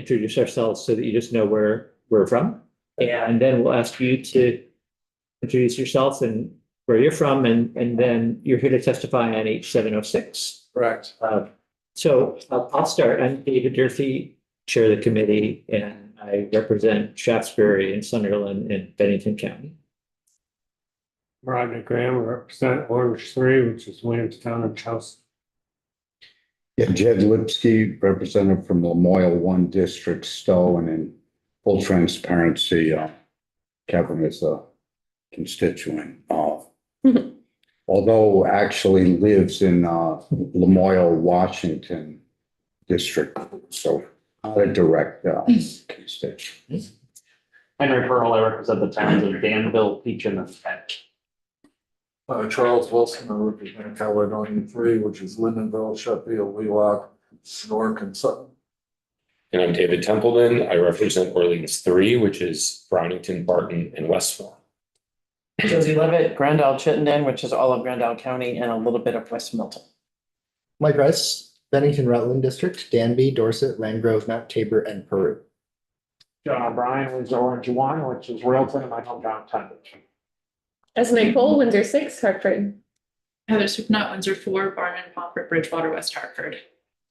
introduce ourselves so that you just know where we're from. And then we'll ask you to introduce yourself and where you're from, and then you're here to testify on H706. Correct. So I'll start. I'm David Durfee, chair of the committee, and I represent Shaftesbury and Sunderland in Bennington County. Rodney Graham, represent Orange 3, which is Williamstown and Chelsea. Yeah, Jed Lipsky, representative from Lamoille 1 District, Stowe, and in full transparency, Kevin is a constituent of, although actually lives in Lamoille, Washington District, so not a direct constituent. Henry Pearl, I represent the towns of Danville, Peachum, and Peck. Charles Wilson, I represent Caledonia 3, which is Lindenville, Sheffield, Wheelock, Newark, and Sutton. And I'm David Templeman. I represent Orleans 3, which is Brownington, Barton, and Westville. Josie Levitt, Grand Isle, Chittenden, which is all of Grand Isle County and a little bit of West Milton. Mike Rice, Bennington Rutland District, Danby, Dorset, Landgrove, Mount Tabor, and Peru. John O'Brien was Orange 1, which is Railton, and my hometown Tunbridge. Esme Cole, Windsor 6, Hartford. Heather Supnut, Windsor 4, Barnum, Pomfret, Bridgewater, West Hartford.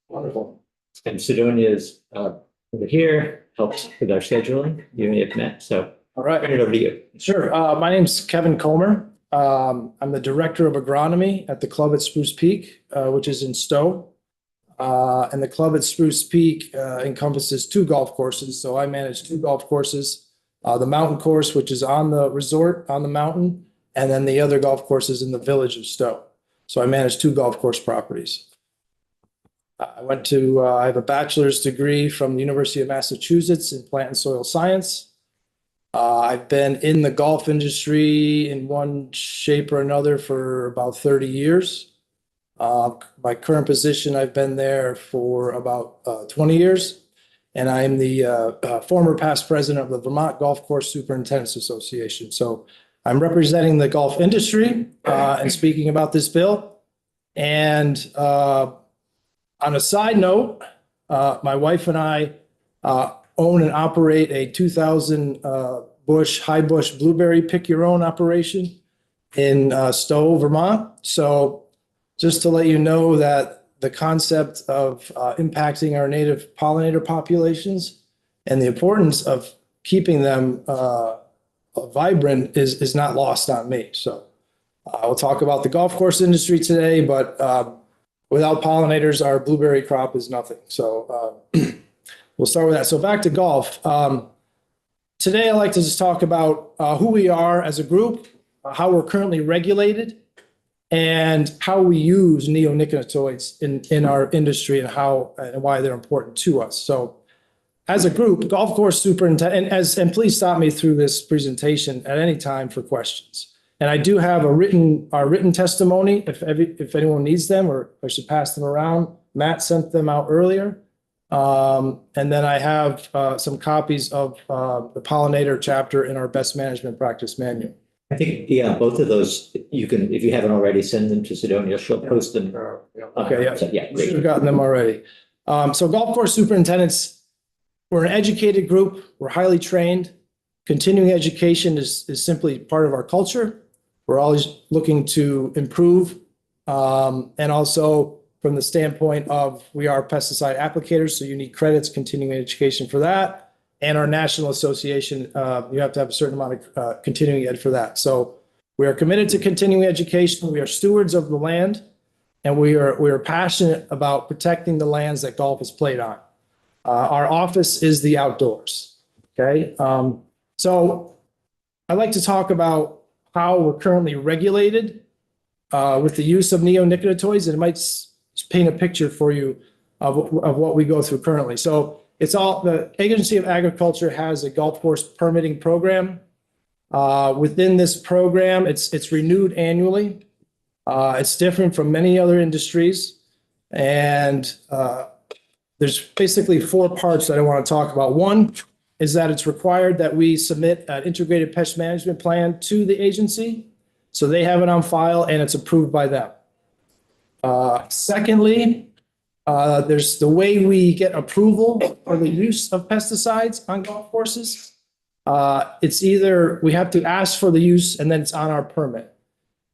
Wonderful. And Sidonia's over here, helps with our scheduling. You may have met, so All right. turn it over to you. Sure. My name's Kevin Comer. I'm the director of agronomy at the club at Spruce Peak, which is in Stowe. And the club at Spruce Peak encompasses 2 golf courses. So I manage 2 golf courses. The mountain course, which is on the resort on the mountain, and then the other golf courses in the village of Stowe. So I manage 2 golf course properties. I have a bachelor's degree from the University of Massachusetts in plant and soil science. I've been in the golf industry in one shape or another for about 30 years. My current position, I've been there for about 20 years. And I'm the former past president of the Vermont Golf Course Superintendents Association. So I'm representing the golf industry and speaking about this bill. And on a side note, my wife and I own and operate a 2,000 high bush blueberry pick your own operation in Stowe, Vermont. So just to let you know that the concept of impacting our native pollinator populations and the importance of keeping them vibrant is not lost on me. So we'll talk about the golf course industry today, but without pollinators, our blueberry crop is nothing. So we'll start with that. So back to golf. Today, I'd like to just talk about who we are as a group, how we're currently regulated, and how we use neonicotinoids in our industry and why they're important to us. So as a group, golf course superintendent, and please stop me through this presentation at any time for questions. And I do have our written testimony if anyone needs them, or I should pass them around. Matt sent them out earlier. And then I have some copies of the pollinator chapter in our best management practice manual. I think, yeah, both of those, you can, if you haven't already, send them to Sidonia. She'll post them. Okay, yeah. So, yeah, We great. should have gotten them already. So golf course superintendents, we're an educated group. We're highly trained. Continuing education is simply part of our culture. We're always looking to improve. And also from the standpoint of we are pesticide applicators, so you need credits, continuing education for that. And our national association, you have to have a certain amount of continuing ed for that. So we are committed to continuing education. We are stewards of the land, and we are passionate about protecting the lands that golf is played on. Our office is the outdoors. Okay. So I'd like to talk about how we're currently regulated with the use of neonicotinoids, and it might paint a picture for you of what we go through currently. So it's all, the Agency of Agriculture has a golf course permitting program. Within this program, it's renewed annually. It's different from many other industries. And there's basically 4 parts that I want to talk about. One is that it's required that we submit an integrated pest management plan to the agency. So they have it on file and it's approved by them. Secondly, There's the way we get approval for the use of pesticides on golf courses. It's either we have to ask for the use and then it's on our permit.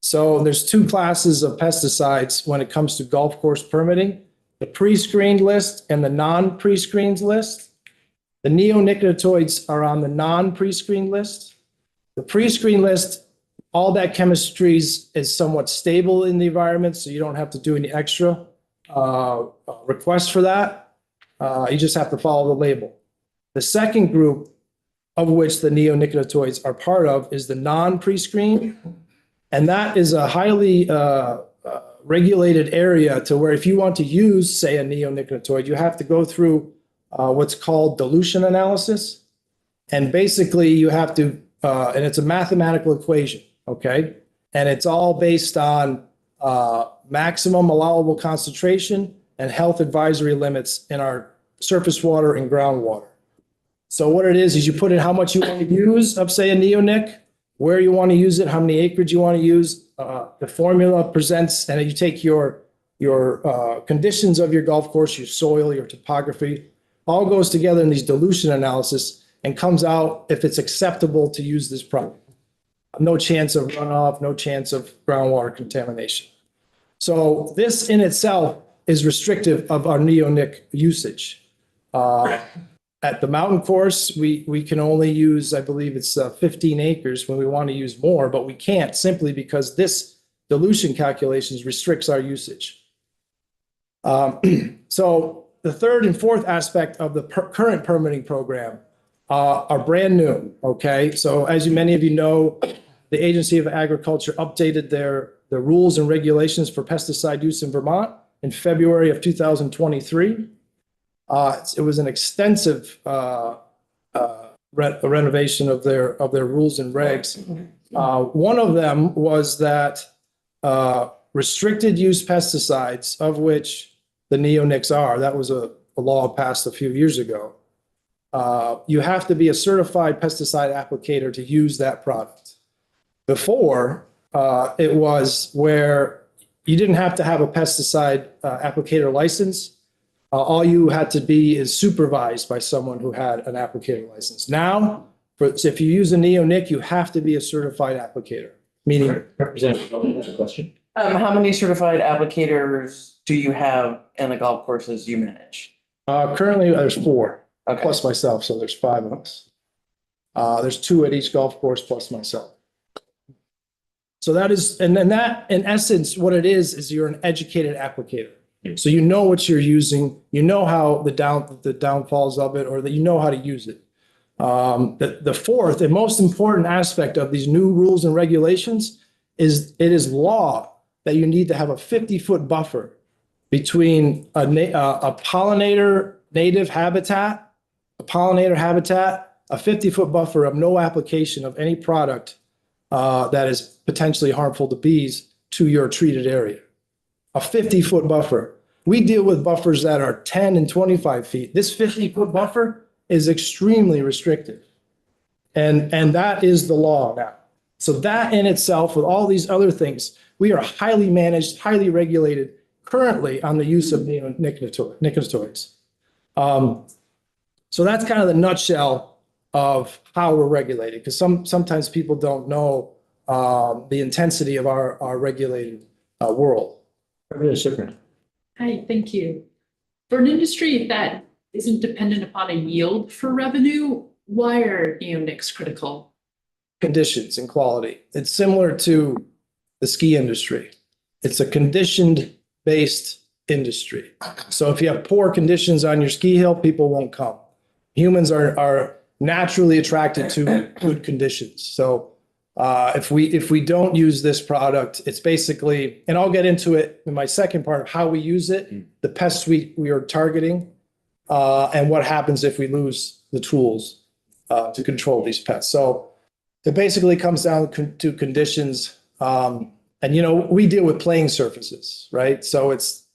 So there's two classes of pesticides when it comes to golf course permitting, the pre-screened list and the non-pre-screened list. The neonicotinoids are on the non-pre-screened list. The pre-screened list, all that chemistry is somewhat stable in the environment, so you don't have to do any extra requests for that. You just have to follow the label. The second group, of which the neonicotinoids are part of, is the non-pre-screened. And that is a highly regulated area to where if you want to use, say, a neonicotinoid, you have to go through what's called dilution analysis. And basically you have to, and it's a mathematical equation, okay? And it's all based on maximum allowable concentration and health advisory limits in our surface water and groundwater. So what it is you put in how much you want to use of, say, a neonic, where you want to use it, how many acreage you want to use. The formula presents, and you take your conditions of your golf course, your soil, your topography, all goes together in these dilution analysis and comes out if it's acceptable to use this product. No chance of runoff, no chance of groundwater contamination. So this in itself is restrictive of our neonic usage. At the mountain course, we can only use, I believe it's 15 acres when we want to use more, but we can't simply because this dilution calculations restricts our usage. So the third and fourth aspect of the current permitting program are brand new, okay? So as many of you know, the Agency of Agriculture updated their rules and regulations for pesticide use in Vermont in February of 2023. It was an extensive renovation of their rules and regs. One of them was that restricted use pesticides, of which the neonics are, that was a law passed a few years ago. You have to be a certified pesticide applicator to use that product. Before, it was where you didn't have to have a pesticide applicator license. All you had to be is supervised by someone who had an applicator license. Now, if you use a neonic, you have to be a certified applicator, meaning. Representative, that's a question. How many certified applicators do you have in the golf courses you manage? Currently, there's 4, Okay. plus myself, so there's 5 of us. There's 2 at each golf course plus myself. So that is, and then that, in essence, what it is you're an educated applicator. So you know what you're using, you know how the downfalls of it, or that you know how to use it. The fourth and most important aspect of these new rules and regulations is it is law that you need to have a 50-foot buffer between a pollinator native habitat, a 50-foot buffer of no application of any product that is potentially harmful to bees to your treated area. A 50-foot buffer. We deal with buffers that are 10 and 25 feet. This 50-foot buffer is extremely restrictive. And that is the law now. So that in itself, with all these other things, we are highly managed, highly regulated currently on the use of neonicotinoids. So that's kind of the nutshell of how we're regulated, because sometimes people don't know the intensity of our regulated world. Hi, thank you. For an industry that isn't dependent upon a yield for revenue, why are neonics critical? Conditions and quality. It's similar to the ski industry. It's a conditioned-based industry. So if you have poor conditions on your ski hill, people won't come. Humans are naturally attracted to good conditions. So if we don't use this product, it's basically, and I'll get into it in my second part of how we use it, the pests we are targeting, and what happens if we lose the tools to control these pests. So it basically comes down to conditions. And, we deal with playing surfaces, right? So it's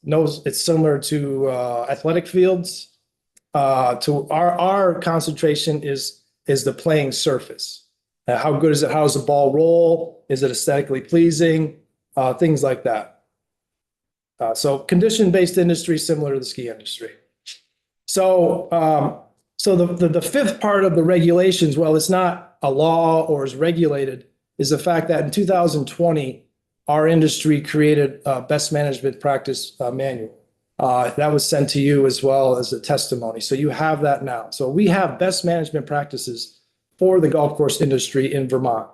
similar to athletic fields. To our concentration is the playing surface. How good is it? How does the ball roll? Is it aesthetically pleasing? Things like that. So condition-based industry, similar to the ski industry. So, the fifth part of the regulations, well, it's not a law or is regulated, is the fact that in 2020, our industry created a best management practice manual. That was sent to you as well as a testimony. So you have that now. So we have best management practices for the golf course industry in Vermont.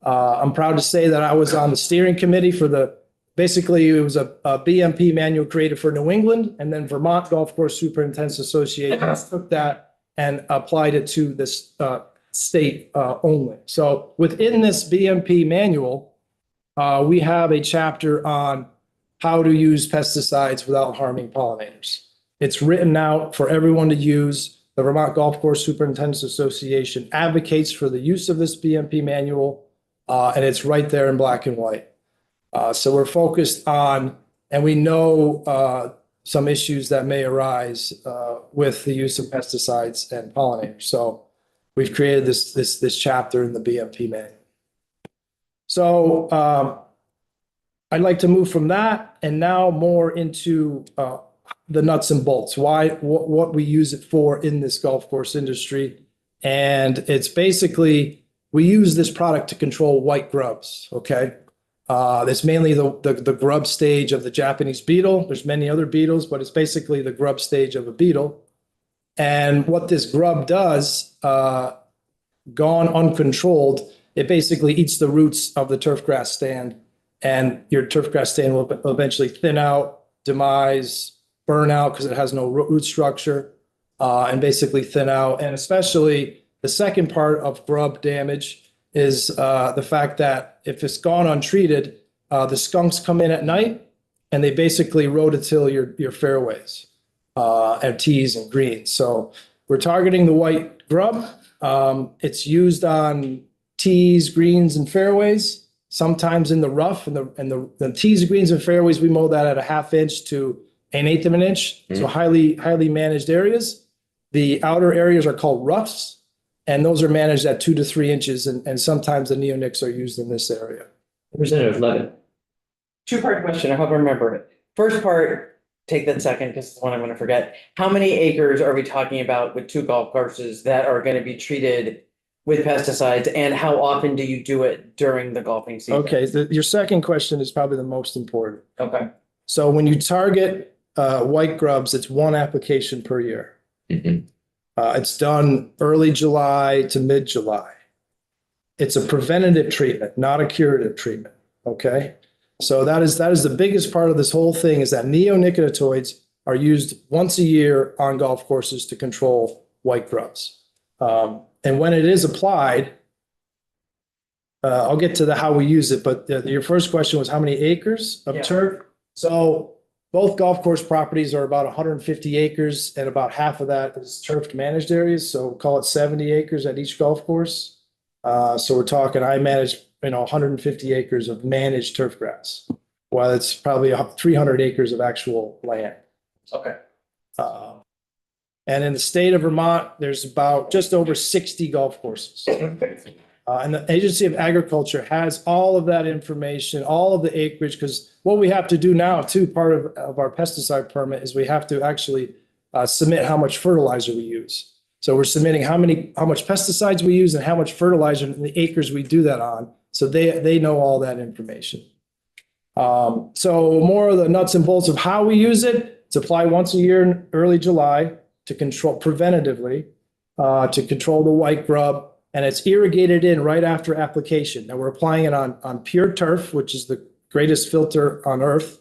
I'm proud to say that I was on the steering committee for basically it was a BMP manual created for New England, and then Vermont Golf Course Superintendents Association took that and applied it to this state only. So within this BMP manual, we have a chapter on how to use pesticides without harming pollinators. It's written out for everyone to use. The Vermont Golf Course Superintendents Association advocates for the use of this BMP manual, and it's right there in black and white. So we're focused on, and we know some issues that may arise with the use of pesticides and pollinators. So we've created this chapter in the BMP manual. So I'd like to move from that and now more into the nuts and bolts, what we use it for in this golf course industry. And it's basically, we use this product to control white grubs, okay? It's mainly the grub stage of the Japanese beetle. There's many other beetles, but it's basically the grub stage of a beetle. And what this grub does, gone uncontrolled, it basically eats the roots of the turf grass stand, and your turf grass stand will eventually thin out, demise, burn out because it has no root structure, and basically thin out. And especially the second part of grub damage is the fact that if it's gone untreated, the skunks come in at night and they basically rototill your fairways and tees and greens. So we're targeting the white grub. It's used on tees, greens, and fairways. Sometimes in the rough and the tees, greens, and fairways, we mow that at a 1/2 inch to 1/8 of an inch. So highly managed areas. The outer areas are called roughs, and those are managed at 2 to 3 inches. And sometimes the neonics are used in this area. Representative Levin. Two-part question. I hope I remember it. First part, take that second because it's the one I'm going to forget. How many acres are we talking about with 2 golf courses that are going to be treated with pesticides, and how often do you do it during the golfing season? Okay, your second question is probably the most important. Okay. So when you target white grubs, it's 1 application per year. It's done early July to mid-July. It's a preventative treatment, not a curative treatment. Okay, so that is the biggest part of this whole thing, is that neonicotinoids are used once a year on golf courses to control white grubs. And when it is applied, I'll get to how we use it, but your first question was how many acres of turf? So both golf course properties are about 150 acres, and about half of that is turf managed areas. So call it 70 acres at each golf course. So we're talking, I manage 150 acres of managed turf grass, while it's probably 300 acres of actual land. Okay. And in the state of Vermont, there's about just over 60 golf courses. And the Agency of Agriculture has all of that information, all of the acreage, because what we have to do now, too, part of our pesticide permit is we have to actually submit how much fertilizer we use. So we're submitting how much pesticides we use and how much fertilizer and the acres we do that on. So they know all that information. So more of the nuts and bolts of how we use it. It's applied once a year in early July to control preventatively, to control the white grub, and it's irrigated in right after application. Now we're applying it on pure turf, which is the greatest filter on earth.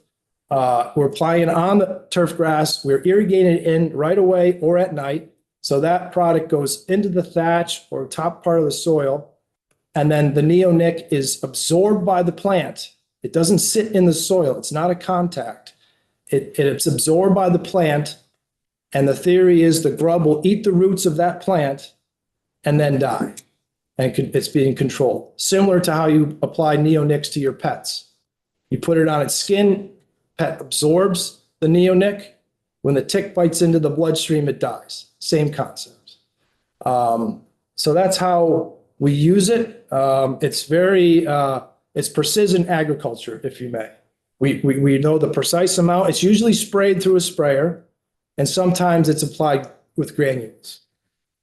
We're applying it on the turf grass. We're irrigating it in right away or at night. So that product goes into the thatch or top part of the soil. And then the neonic is absorbed by the plant. It doesn't sit in the soil. It's not a contact. It's absorbed by the plant. And the theory is the grub will eat the roots of that plant and then die. And it's being controlled. Similar to how you apply neonics to your pets. You put it on its skin, pet absorbs the neonic. When the tick bites into the bloodstream, it dies. Same concept. So that's how we use it. It's precision agriculture, if you may. We know the precise amount. It's usually sprayed through a sprayer, and sometimes it's applied with granules.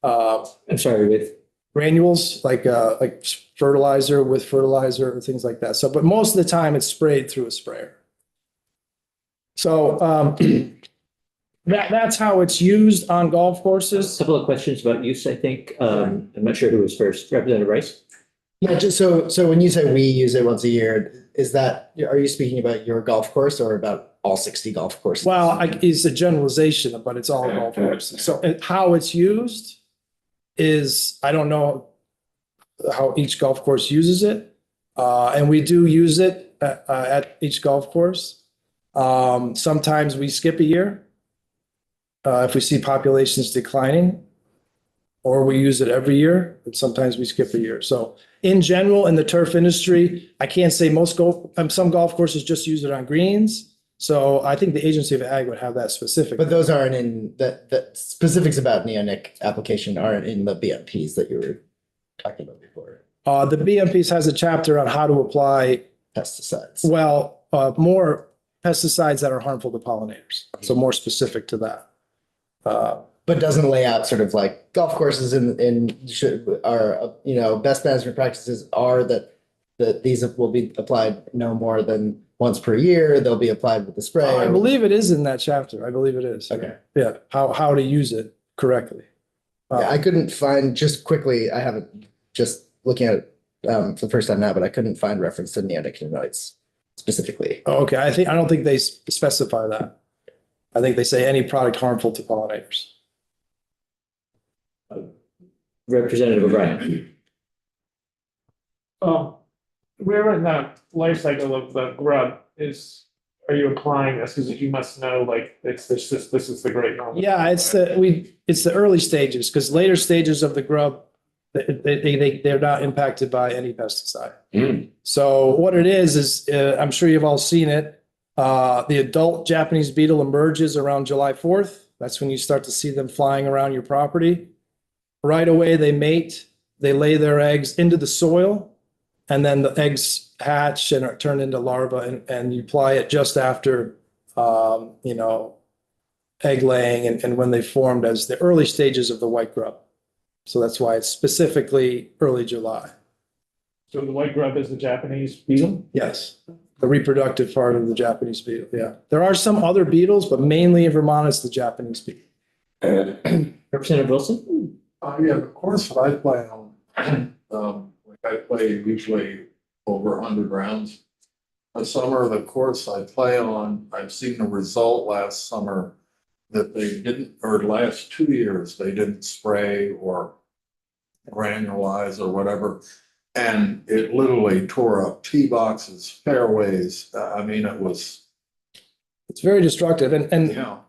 I'm sorry, with, Granules, like fertilizer with fertilizer or things like that. So, but most of the time it's sprayed through a sprayer. So, that's how it's used on golf a courses. couple of questions about use, I think. I'm not sure who was first. Representative Rice? Yeah, just so when you say we use it once a year, is that, are you speaking about your golf course or about all 60 golf courses? Well, it's a generalization, but it's all golf courses. So how it's used is, I don't know how each golf course uses it. And we do use it at each golf course. Sometimes we skip a year if we see populations declining, or we use it every year, but sometimes we skip a year. So in general, in the turf industry, I can't say some golf courses just use it on greens. So I think the Agency of Ag would have that specific. But those aren't in, the specifics about neonic application aren't in the BMPs that you were talking about before, The BMPs has a chapter on how to apply, pesticides. well, more pesticides that are harmful to pollinators. So more specific to that. But doesn't lay out sort of like golf courses best management practices are that these will be applied no more than once per year. They'll be applied with the spray. I believe it is in that chapter. I believe it is. Okay. Yeah, how to use it correctly. Yeah, I couldn't find, just quickly, I haven't, just looking at it for the first time now, but I couldn't find reference to neonicotinoids specifically. Okay, I don't think they specify that. I think they say any product harmful to pollinators. Representative O'Brien? Where in the life cycle of the grub are you applying this? Because you must know, like, this is the great moment. Yeah, it's the early stages, because later stages of the grub, they're not impacted by any pesticide. So what it is I'm sure you've all seen it. The adult Japanese beetle emerges around July 4th. That's when you start to see them flying around your property. Right away, they mate, they lay their eggs into the soil, and then the eggs hatch and are turned into larvae, and you apply it just after, egg laying and when they formed as the early stages of the white grub. So that's why it's specifically early July. So the white grub is the Japanese beetle? Yes, the reproductive part of the Japanese beetle, yeah. There are some other beetles, but mainly in Vermont, it's the Japanese beetle. Representative Wilson? Yeah, the course that I play on, I play usually over 100 rounds. The summer, the course I play on, I've seen the result last summer that they didn't, or last 2 years, they didn't spray or granulize or whatever. And it literally tore up tee boxes, fairways. It's very destructive, and Yeah,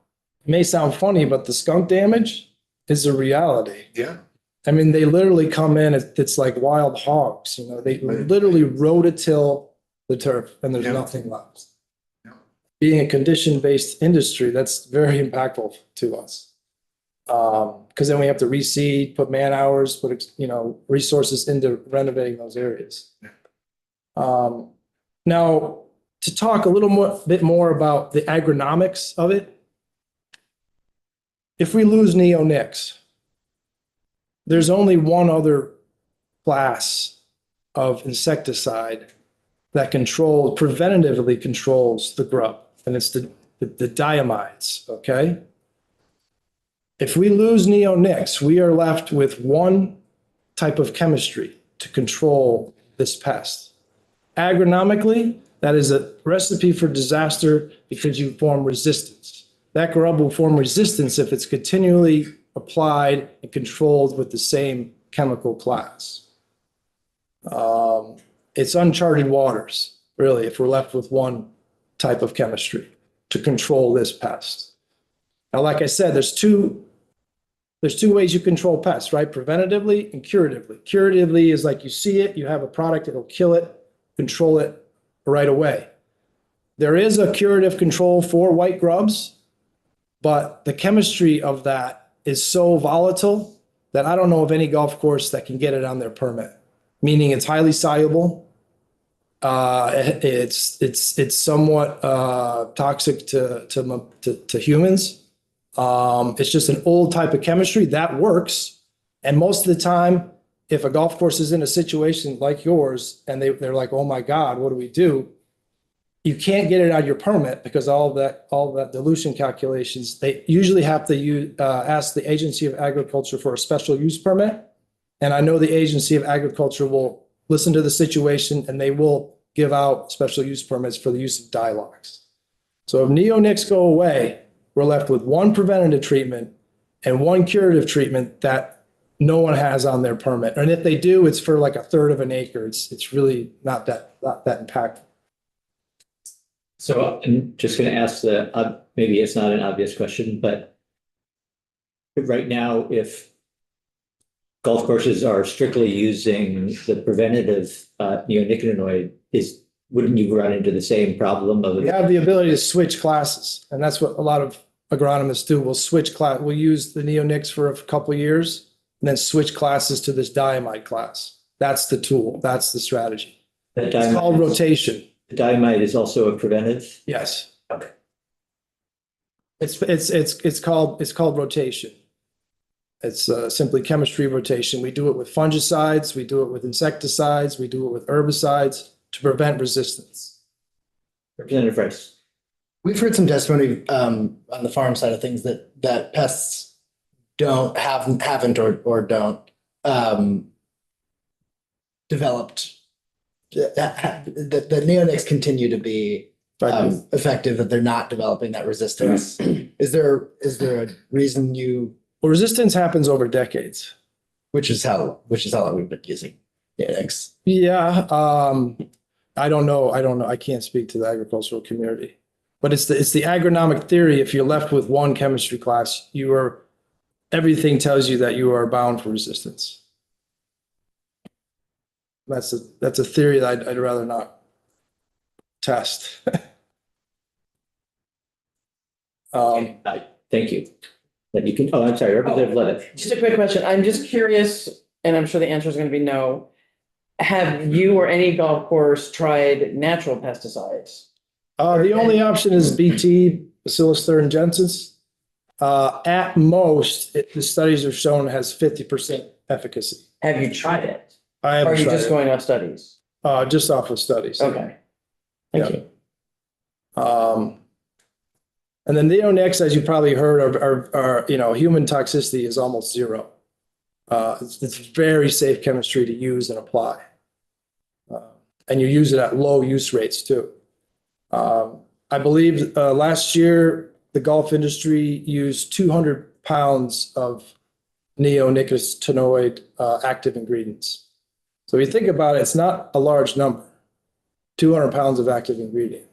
it may sound funny, but the skunk damage is a reality. yeah. I mean, they literally come in, it's like wild hogs, they literally rototill the turf and there's Yeah. nothing left. Yeah. Being a condition-based industry, that's very impactful to us. Because then we have to reseed, put man hours, put, resources into renovating those areas. Now, to talk a bit more about the agronomics of it, if we lose neonics, there's only one other class of insecticide that preventatively controls the grub, and it's the diamides, okay? If we lose neonics, we are left with one type of chemistry to control this pest. Agronomically, that is a recipe for disaster because you form resistance. That grub will form resistance if it's continually applied and controlled with the same chemical class. It's uncharted waters, really, if we're left with one type of chemistry to control this pest. Now, like I said, there's two ways you control pests, right? Preventatively and curatively. Curatively is like you see it, you have a product, it'll kill it, control it right away. There is a curative control for white grubs, but the chemistry of that is so volatile that I don't know of any golf course that can get it on their permit, meaning it's highly soluble. It's somewhat toxic to humans. It's just an old type of chemistry that works. And most of the time, if a golf course is in a situation like yours and they're like, oh my God, what do we do? You can't get it out of your permit because all that dilution calculations, they usually have to ask the Agency of Agriculture for a special use permit. And I know the Agency of Agriculture will listen to the situation and they will give out special use permits for the use of Dialox. So if neonics go away, we're left with one preventative treatment and one curative treatment that no one has on their permit. And if they do, it's for like a third of an acre. It's really not that impactful. So I'm just going to ask maybe it's not an obvious question, but right now, if golf courses are strictly using the preventative neonicotinoid, wouldn't you run into the same problem of? We have the ability to switch classes, and that's what a lot of agronomists do. We'll switch class. We'll use the neonics for a couple of years, and then switch classes to this diamide class. That's the tool. That's the strategy. It's called rotation. The diamide is also a preventive? Yes. Okay. It's called rotation. It's simply chemistry rotation. We do it with fungicides, we do it with insecticides, we do it with herbicides to prevent resistance. Representative Rice. We've heard some testimony on the farm side of things that pests haven't or don't developed that neonics continue to be effective, that they're not developing that resistance. Is there a reason Well, resistance happens over decades. which is how long we've been using neonics? Yeah, I don't know. I can't speak to the agricultural community, but it's the agronomic theory. If you're left with one chemistry class, everything tells you that you are bound for resistance. That's a theory that I'd rather not test. Thank you. That you can. Oh, I'm sorry, Representative Levitt. Just a quick question. I'm just curious, and I'm sure the answer is going to be no. Have you or any golf course tried natural pesticides? The only option is BT, Bacillus thuringiensis. At most, the studies have shown has 50% efficacy. Have you tried it? I Or haven't are you tried just it. going off studies? Just off of studies. Okay. Thank you. And then neonics, as you probably heard, are human toxicity is almost zero. It's very safe chemistry to use and apply. And you use it at low use rates too. I believe last year, the golf industry used 200 pounds of neonicotinoid active ingredients. So if you think about it, it's not a large number, 200 pounds of active ingredient.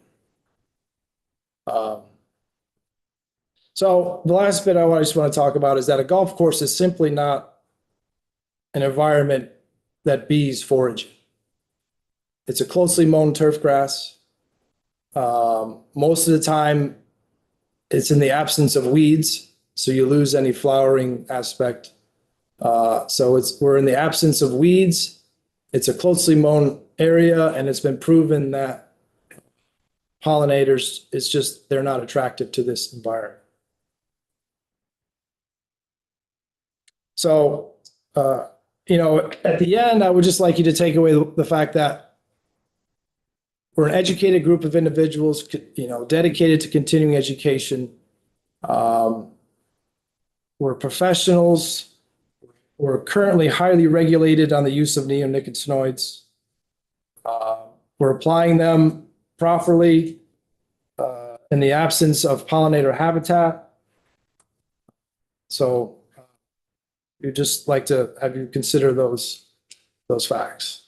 So the last bit I just want to talk about is that a golf course is simply not an environment that bees forage in. It's a closely mown turf grass. Most of the time, it's in the absence of weeds, so you lose any flowering aspect. So we're in the absence of weeds. It's a closely mown area, and it's been proven that pollinators, they're not attractive to this environment. So, at the end, I would just like you to take away the fact that we're an educated group of individuals, dedicated to continuing education. We're professionals. We're currently highly regulated on the use of neonicotinoids. We're applying them properly in the absence of pollinator habitat. So we'd just like to have you consider those facts.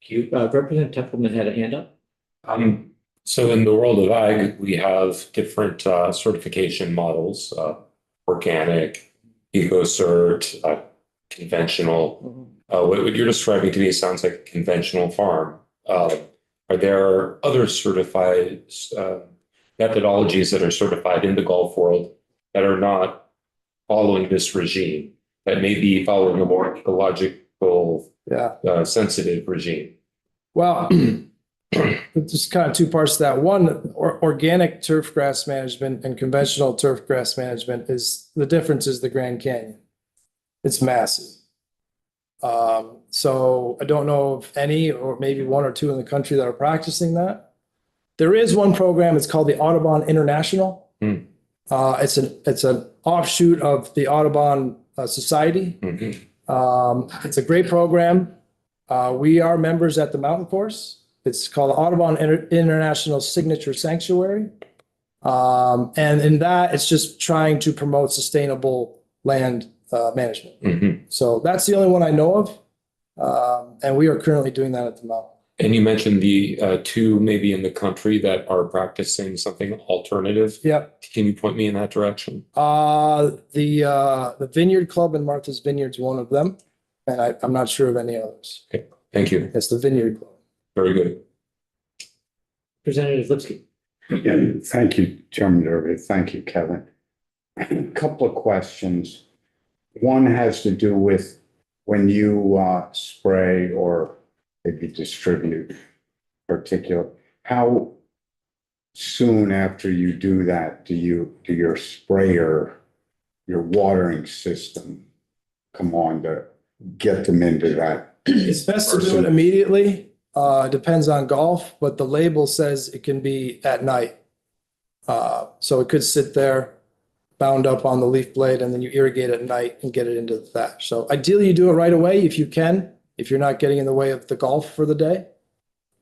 Thank you. Representative Templeman had a hand up. So in the world of ag, we have different certification models, organic, EcoCert, conventional. What you're describing to me sounds like a conventional farm. Are there other certified methodologies that are certified in the golf world that are not following this regime, that may be following a more ecological, sensitive regime? Well, there's kind of two parts to that. One, organic turf grass management and conventional turf grass management the difference is the Grand Canyon. It's massive. So I don't know if any, or maybe one or two in the country that are practicing that. There is one program, it's called the Audubon International. It's an offshoot of the Audubon Society. It's a great program. We are members at the mountain course. It's called Audubon International Signature Sanctuary. And in that, it's just trying to promote sustainable land management. So that's the only one I know of. And we are currently doing that at the mountain. And you mentioned the two maybe in the country that are practicing something alternative. Yep. Can you point me in that direction? The Vineyard Club in Martha's Vineyard is one of them. And I'm not sure of any others. Okay, thank you. It's the Vineyard Club. Very good. Representative Lipsky. Yeah, thank you, Chairman Derby. Thank you, Kevin. A couple of questions. One has to do with when you spray or maybe distribute particulate, how soon after you do that do your sprayer, your watering system come on to get them into that? It's best to do it immediately. Depends on golf, but the label says it can be at night. So it could sit there bound up on the leaf blade and then you irrigate at night and get it into the thatch. So ideally you do it right away if you can, if you're not getting in the way of the golf for the day.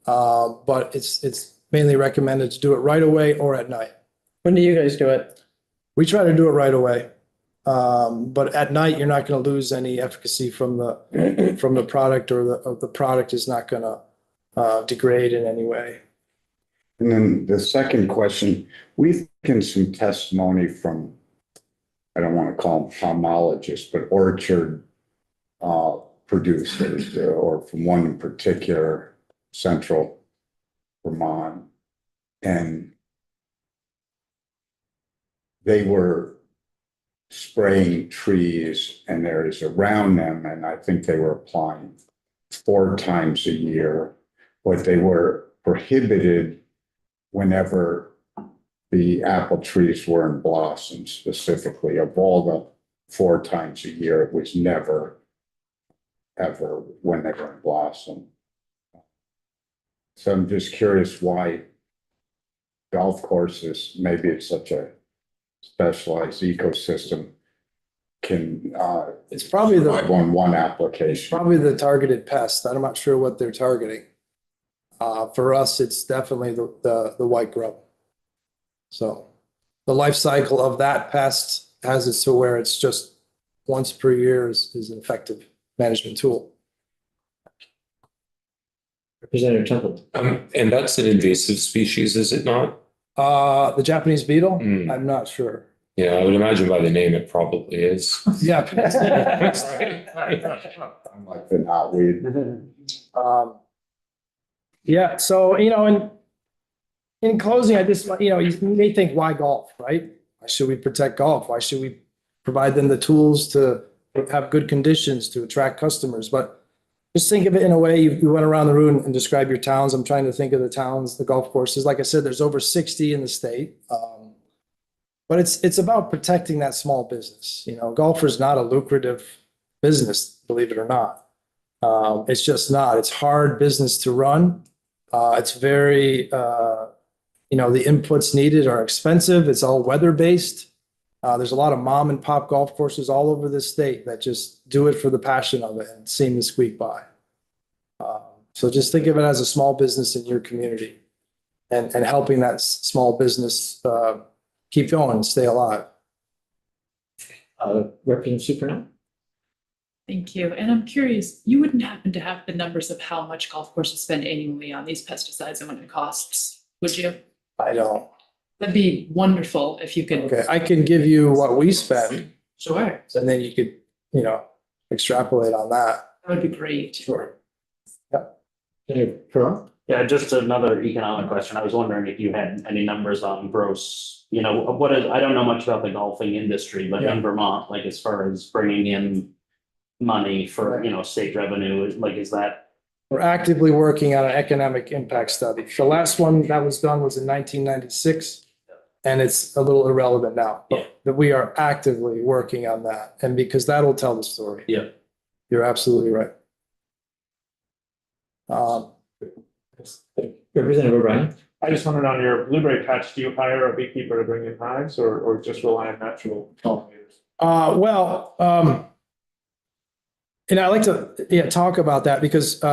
But it's mainly recommended to do it right away or at night. When do you guys do it? We try to do it right away. But at night, you're not going to lose any efficacy from the product, or the product is not going to degrade in any way. And then the second question, we've taken some testimony from, I don't want to call them pomologists, but orchard producers, or from one in particular, Central Vermont. And they were spraying trees and areas around them, and I think they were applying 4 times a year, but they were prohibited whenever the apple trees were in blossom. Specifically, of all the 4 times a year, it was never, ever when they were in blossom. So I'm just curious why golf courses, maybe it's such a specialized ecosystem, can It's probably survive on one application. probably the targeted pest. I'm not sure what they're targeting. For us, it's definitely the white grub. So the life cycle of that pest has it to where it's just once per year is an effective management tool. Representative Temple. And that's an invasive species, is it not? The Japanese beetle, Mm. I'm not sure. Yeah, I would imagine by the name it probably is. Yeah. I'm like the knotweed. Yeah, so, in closing, I just, you may think, why golf, right? Why should we protect golf? Why should we provide them the tools to have good conditions to attract customers? But just think of it in a way, you went around the room and described your towns. I'm trying to think of the towns, the golf courses. Like I said, there's over 60 in the state. But it's about protecting that small business. Golf is not a lucrative business, believe it or not. It's just not. It's hard business to run. It's very, the inputs needed are expensive. It's all weather-based. There's a lot of mom and pop golf courses all over the state that just do it for the passion of it and seem to squeak by. So just think of it as a small business in your community and helping that small business keep going and stay alive. Representative Supranant. Thank you. And I'm curious, you wouldn't happen to have the numbers of how much golf courses spend annually on these pesticides and what it costs, would you? I don't. That'd be wonderful if you could. Okay, I can give you what we spend, Sure, and then you could, extrapolate on that. that would be great. Sure. Senator Perron. Yeah, just another economic question. I was wondering if you had any numbers on gross, I don't know much about the golfing industry, but Yeah. in Vermont, as far as bringing in money for, state revenue, is that We're actively working on an economic impact study. The last one that was done was in 1996, and it's a little irrelevant now. Yeah. But we are actively working on that, and because that'll tell the story. Yeah. You're absolutely right. Representative O'Brien? I just wondered on your blueberry patch, do you hire a beekeeper to bring in hives or just rely on natural pollinators? And I like to, talk about that because,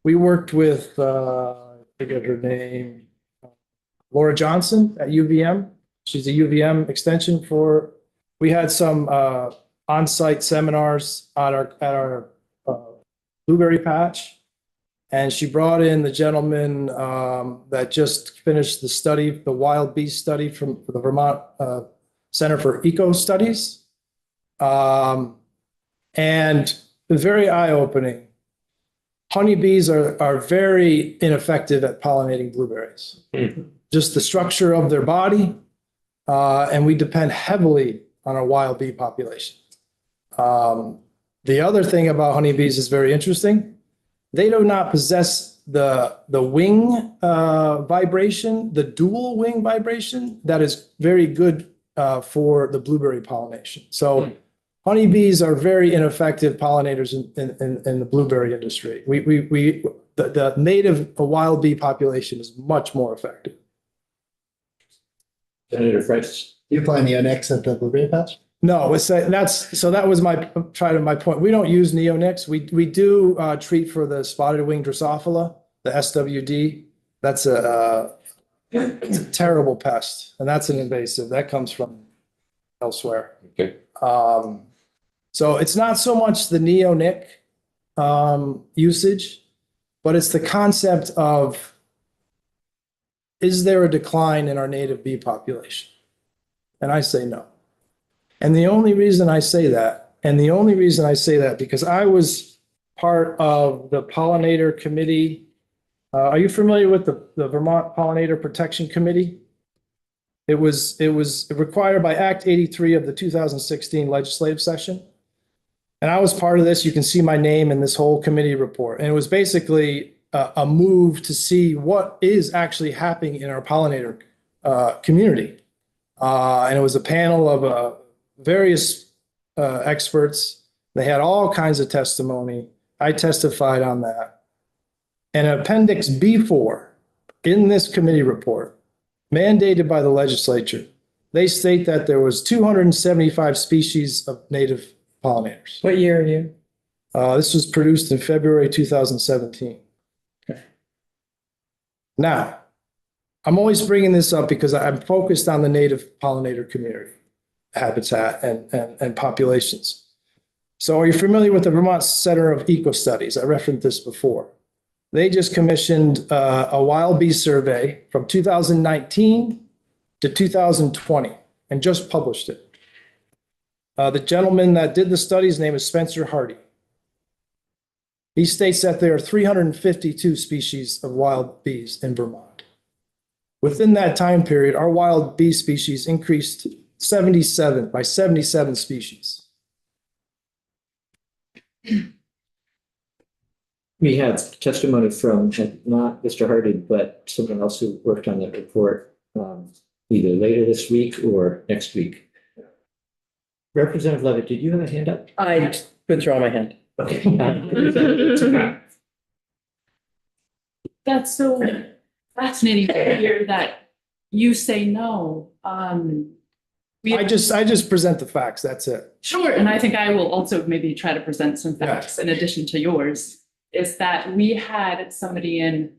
we worked with, I forget her name, Laura Johnson at UVM. She's a UVM extension we had some, on-site seminars at our blueberry patch. And she brought in the gentleman, that just finished the study, the wild bee study from the Vermont, Center for Eco Studies. And very eye-opening. Honeybees are very ineffective at pollinating blueberries. Just the structure of their body, and we depend heavily on our wild bee population. The other thing about honeybees is very interesting. They do not possess the wing vibration, the dual wing vibration that is very good for the blueberry pollination. So honeybees are very ineffective pollinators in the blueberry industry. The native wild bee population is much more effective. Senator Fritz? You apply neonics at the blueberry patch? No, that was my point. We don't use neonics. We do treat for the spotted wing Drosophila, the SWD. It's a terrible pest, and that's an invasive. That comes from elsewhere. Okay. So it's not so much the neonic usage, but it's the concept of, is there a decline in our native bee population? And I say no. And the only reason I say that, because I was part of the pollinator committee. Are you familiar with the Vermont Pollinator Protection Committee? It was required by Act 83 of the 2016 legislative session. And I was part of this. You can see my name in this whole committee report. And it was basically a move to see what is actually happening in our pollinator community. And it was a panel of various experts. They had all kinds of testimony. I testified on that. And Appendix B4 in this committee report, mandated by the legislature, they state that there was 275 species of native pollinators. What year are you? This was produced in February 2017. Okay. Now, I'm always bringing this up because I'm focused on the native pollinator community, habitat and populations. So are you familiar with the Vermont Center of Eco Studies? I referenced this before. They just commissioned a wild bee survey from 2019 to 2020 and just published it. The gentleman that did the study's name is Spencer Hardy. He states that there are 352 species of wild bees in Vermont. Within that time period, our wild bee species increased by 77 species. We have testimony from not Mr. Hardy, but someone else who worked on that report, either later this week or next week. Representative Levitt, did you have a hand up? I withdraw my hand. Okay. That's so fascinating to hear that you say no. I just present the facts, that's it. Sure, and I think I will also maybe try to present some facts in addition to yours, is that we had somebody who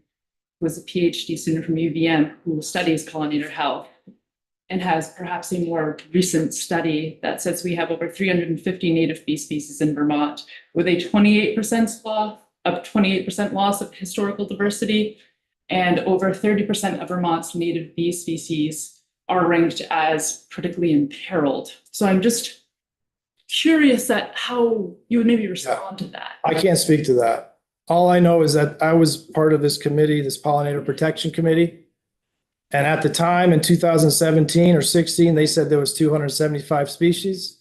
was a PhD student from UVM who studies pollinator health and has perhaps a more recent study that says we have over 350 native bee species in Vermont with a 28% loss of historical diversity, and over 30% of Vermont's native bee species are ranked as critically imperiled. So I'm just curious at how you would maybe respond to that. I can't speak to that. All I know is that I was part of this committee, this Pollinator Protection Committee. And at the time in 2017 or 16, they said there was 275 species.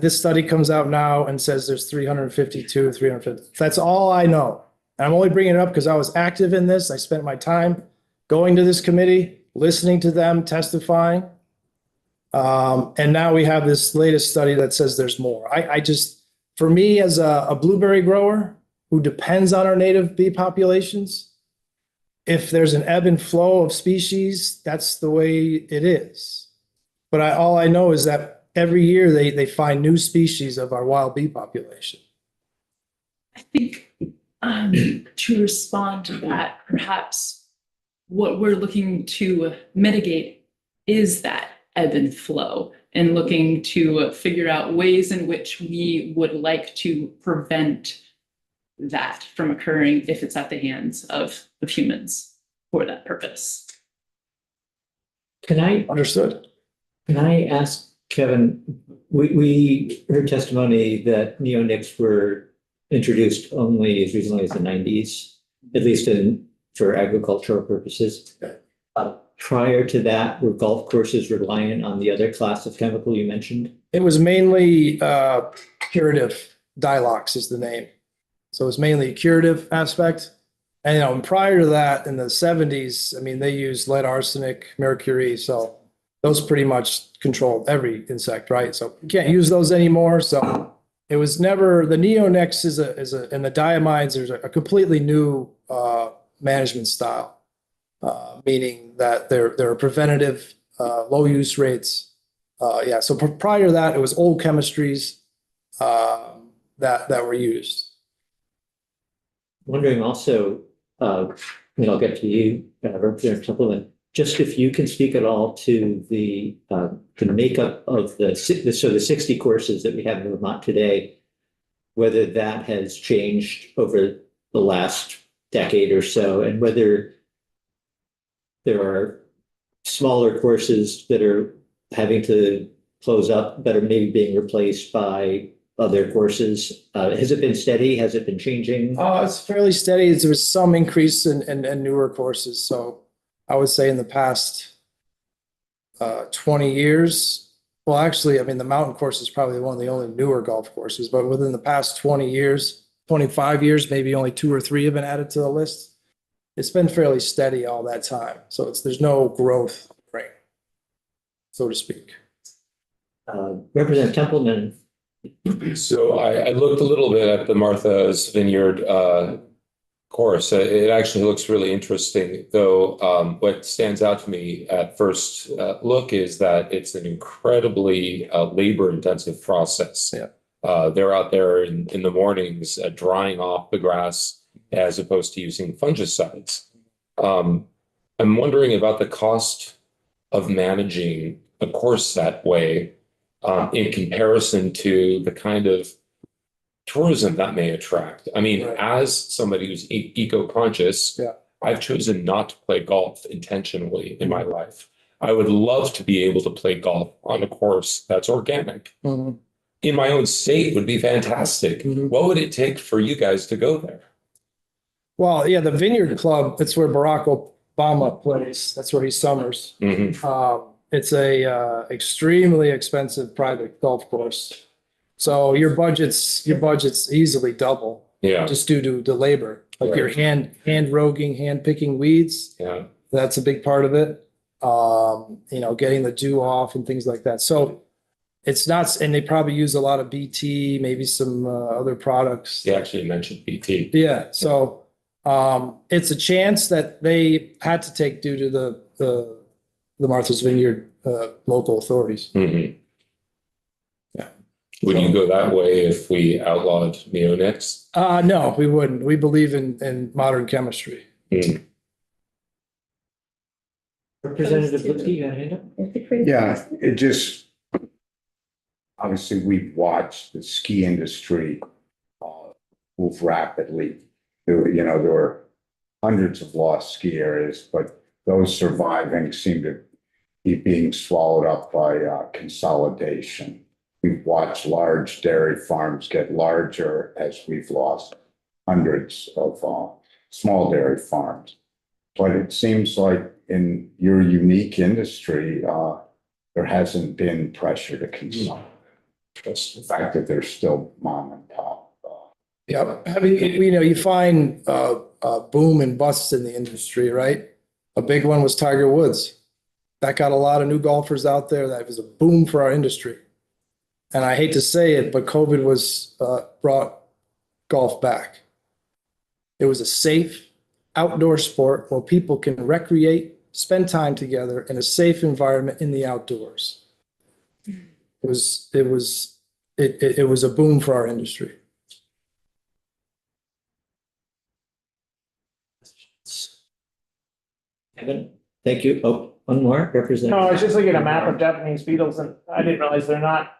this study comes out now and says there's 352, 350. That's all I know. And I'm only bringing it up because I was active in this. I spent my time going to this committee, listening to them, testifying. And now we have this latest study that says there's more. I just, for me as a blueberry grower who depends on our native bee populations, if there's an ebb and flow of species, that's the way it is. But all I know is that every year they find new species of our wild bee population. I think to respond to that, perhaps what we're looking to mitigate is that ebb and flow, and looking to figure out ways in which we would like to prevent that from occurring if it's at the hands of humans for that purpose. Understood. Can I ask Kevin, we heard testimony that neonics were introduced only as recently as the 90s, at least for agricultural purposes. Prior to that, were golf courses reliant on the other class of chemical you mentioned? It was mainly curative. Dilox is the name. So it was mainly a curative aspect. And prior to that, in the 70s, I mean, they used lead, arsenic, mercury. So those pretty much controlled every insect, right? So you can't use those anymore. So it was never, the neonics and the diamides, there's a completely new management style. Meaning that they're a preventative, low use rates. So prior to that, it was old chemistries that were used. Wondering also, I'll get to you, Representative Templeman, just if you can speak at all to the makeup of the 60 courses that we have in Vermont today, whether that has changed over the last decade or so, and whether there are smaller courses that are having to close up that are maybe being replaced by other courses. Has it been steady? Has it been changing? It's fairly steady. There was some increase in newer courses. So I would say in the past 20 years, well, actually, I mean, the mountain course is probably one of the only newer golf courses, but within the past 20 years, 25 years, maybe only 2 or 3 have been added to the list. It's been fairly steady all that time. So there's no growth rate, so to speak. Representative Templeman. So I looked a little bit at the Martha's Vineyard course. It actually looks really interesting, though. What stands out to me at first look is that it's an incredibly labor-intensive process. Yeah. They're out there in the mornings drying off the grass as opposed to using fungicides. I'm wondering about the cost of managing a course that way in comparison to the kind of tourism that may attract. I mean, Right. as somebody who's eco-conscious, Yeah. I've chosen not to play golf intentionally in my life. I would love to be able to play golf on a course that's organic. Mhm. In my own state would be fantastic. Mhm. What would it take for you guys to go there? Well, yeah, the Vineyard Club, that's where Barack Obama plays. That's where he summers. It's a extremely expensive private golf course. So your budget's easily double Yeah, just due to the labor. Like Right. your hand roguing, hand picking weeds, yeah. that's a big part of it. Getting the dew off and things like that. So it's not, and they probably use a lot of BT, maybe some other products. You actually mentioned BT. Yeah, so it's a chance that they had to take due to the Martha's Vineyard local authorities. Mhm. Yeah. Would you go that way if we outlawed neonics? No, we wouldn't. We believe in modern chemistry. Representative Lipsky, you got a hand up? Yeah, it just, obviously, we've watched the ski industry move rapidly. There were hundreds of lost ski areas, but those surviving seem to be being swallowed up by consolidation. We've watched large dairy farms get larger as we've lost hundreds of small dairy farms. But it seems like in your unique industry, there hasn't been pressure to consolidate. Just the fact that they're still mom and pop. Yeah, I mean, you find boom and busts in the industry, right? A big one was Tiger Woods. That got a lot of new golfers out there. That was a boom for our industry. And I hate to say it, but COVID was brought golf back. It was a safe outdoor sport where people can recreate, spend time together in a safe environment in the outdoors. It was a boom for our industry. Kevin, thank you. Oh, one more, Representative. No, I was just looking at a map of Japanese beetles and I didn't realize they're not,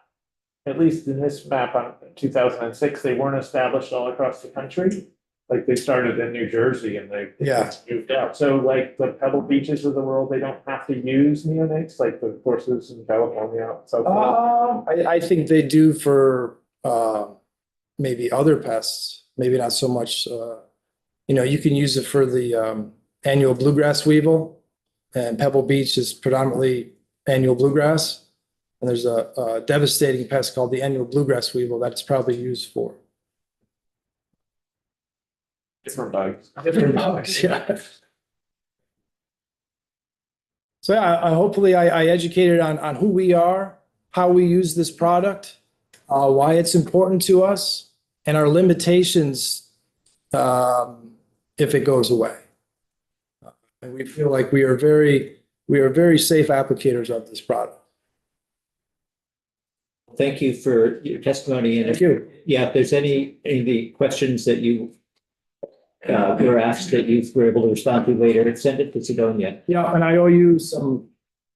at least in this map on 2006, they weren't established all across the country. Like they started in New Jersey and they moved out. So like the Pebble Beaches of the world, they don't have to use neonates like the courses in California. So I think they do for maybe other pests, maybe not so much. You can use it for the annual bluegrass weevil, and Pebble Beach is predominantly annual bluegrass. And there's a devastating pest called the annual bluegrass weevil that it's probably used for. different bugs. Different bugs, yeah. So yeah, hopefully I educated on who we are, how we use this product, why it's important to us, and our limitations if it goes away. And we feel like we are very safe applicators of this product. Thank you for your testimony. And Thank you. Yeah, if there's any of the questions that you were asked that you were able to respond to later, send it to Sidonia. Yeah, and I owe you some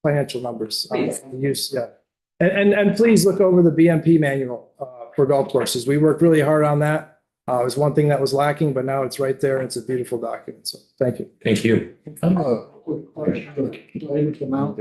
financial numbers. Please. Use, yeah. And please look over the BMP manual for golf courses. We worked really hard on that. It was one thing that was lacking, but now it's right there and it's a beautiful document. So thank you. Thank you. I'm a quick question related to mountain.